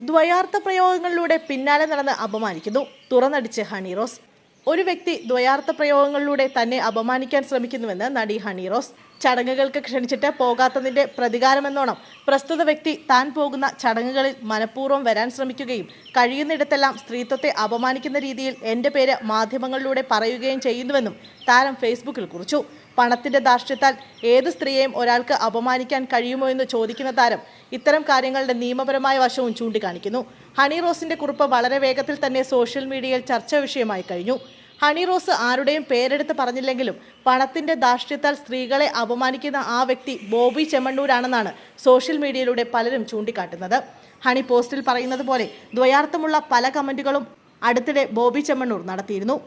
ദ്വയാർത്ഥ പ്രയോഗങ്ങളിലൂടെ പിന്നാലെ നടന്ന് അപമാനിക്കുന്നു. തുറന്നടിച്ച് ഹണി റോസ്. ഒരു വ്യക്തി ദ്വയാർത്ഥ പ്രയോഗങ്ങളിലൂടെ തന്നെ അപമാനിക്കാൻ ശ്രമിക്കുന്നുവെന്ന് നടി ഹണി റോസ്. ചടങ്ങുകൾക്ക് ക്ഷണിച്ചിട്ട് പോകാത്തതിന്റെ പ്രതികാരമെന്നോണം പ്രസ്തുത വ്യക്തി താൻ പോകുന്ന ചടങ്ങുകളിൽ മനഃപൂർവ്വം വരാൻ ശ്രമിക്കുകയും കഴിയുന്നിടത്തെല്ലാം സ്ത്രീത്വത്തെ അപമാനിക്കുന്ന രീതിയിൽ എന്റെ പേര് മാധ്യമങ്ങളിലൂടെ പറയുകയും ചെയ്യുന്നുവെന്നും താരം ഫേസ്ബുക്കിൽ കുറിച്ചു. പണത്തിന്റെ ധാർഷ്ട്യത്താൽ ഏത് സ്ത്രീയെയും ഒരാൾക്ക് അപമാനിക്കാൻ കഴിയുമോ എന്ന് ചോദിക്കുന്ന താരം ഇത്തരം കാര്യങ്ങളുടെ നിയമപരമായ വശവും ചൂണ്ടിക്കാണിക്കുന്നു. ഹണി റോസിന്റെ കുറിപ്പ് വളരെ വേഗത്തിൽ തന്നെ സോഷ്യൽ മീഡിയയിൽ ചർച്ചാ വിഷയമായി കഴിഞ്ഞു. ഹണി റോസ് ആരുടെയും പേരെടുത്ത് പറഞ്ഞില്ലെങ്കിലും പണത്തിന്റെ ധാർഷ്ട്യത്താൽ സ്ത്രീകളെ അപമാനിക്കുന്ന ആ വ്യക്തി ബോബി ചെമ്മണ്ണൂരാണെന്നാണ് സോഷ്യൽ മീഡിയയിലൂടെ പലരും ചൂണ്ടിക്കാട്ടുന്നത്. ഹണി പോസ്റ്റിൽ പറയുന്നത് പോലെ ദ്വയാർത്ഥമുള്ള പല കമന്റുകളും അടുത്തിടെ ബോബി ചെമ്മണ്ണൂർ നടത്തിയിരുന്നു.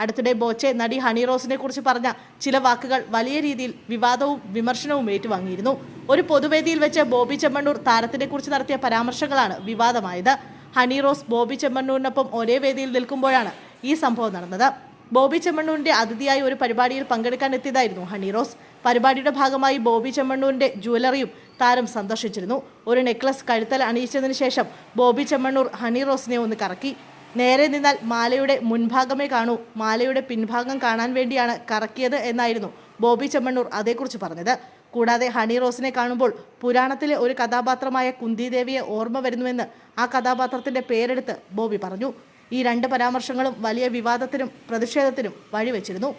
അടുത്തിടെ ബോച്ചെ നടി ഹണി റോസിനെ കുറിച്ച് പറഞ്ഞ ചില വാക്കുകൾ വലിയ രീതിയിൽ വിവാദവും വിമർശനവും ഏറ്റുവാങ്ങിയിരുന്നു. ഒരു പൊതുവേദിയിൽ വെച്ച് ബോബി ചെമ്മണ്ണൂർ താരത്തിനെ കുറിച്ച് നടത്തിയ പരാമർശങ്ങളാണ് വിവാദമായത്. ഹണി റോസ് ബോബി ചെമ്മണ്ണൂരിനൊപ്പം ഒരേ വേദിയിൽ നിൽക്കുമ്പോഴാണ് ഈ സംഭവം നടന്നത്. ബോബി ചെമ്മണ്ണൂരിന്റെ അതിഥിയായി ഒരു പരിപാടിയിൽ പങ്കെടുക്കാൻ എത്തിയതായിരുന്നു ഹണി റോസ്. പരിപാടിയുടെ ഭാഗമായി ബോബി ചെമ്മണ്ണൂരിന്റെ ജ്വല്ലറിയും താരം സന്ദർശിച്ചിരുന്നു. ഒരു നെക്ലസ് കഴുത്തൽ അണിയിച്ചതിന് ശേഷം ബോബി ചെമ്മണ്ണൂർ ഹണി റോസിനെ ഒന്ന് കറക്കി. നേരെ നിന്നാൽ മാലയുടെ മുൻഭാഗമേ കാണൂ, മാലയുടെ പിൻഭാഗം കാണാൻ വേണ്ടിയാണ് കറക്കിയത് എന്നായിരുന്നു ബോബി ചെമ്മണ്ണൂർ അതേക്കുറിച്ച് പറഞ്ഞത്. കൂടാതെ ഹണി റോസിനെ കാണുമ്പോൾ പുരാണത്തിലെ ഒരു കഥാപാത്രമായ കുന്തിദേവിയെ ഓർമ്മ വരുന്നുവെന്ന് ആ കഥാപാത്രത്തിന്റെ പേരെടുത്ത് ബോബി പറഞ്ഞു. ഈ രണ്ട് പരാമർശങ്ങളും വലിയ വിവാദത്തിനും പ്രതിഷേധത്തിനും വഴിവെച്ചിരുന്നു.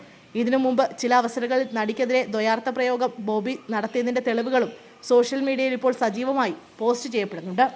ഇതിനു മുമ്പ് ചില അവസരങ്ങളിൽ നടിക്കെതിരെ ദ്വയാർത്ഥ പ്രയോഗം ബോബി നടത്തിയതിന്റെ തെളിവുകളും സോഷ്യൽ മീഡിയയിൽ ഇപ്പോൾ സജീവമായി പോസ്റ്റ് ചെയ്യപ്പെടുന്നുണ്ട്.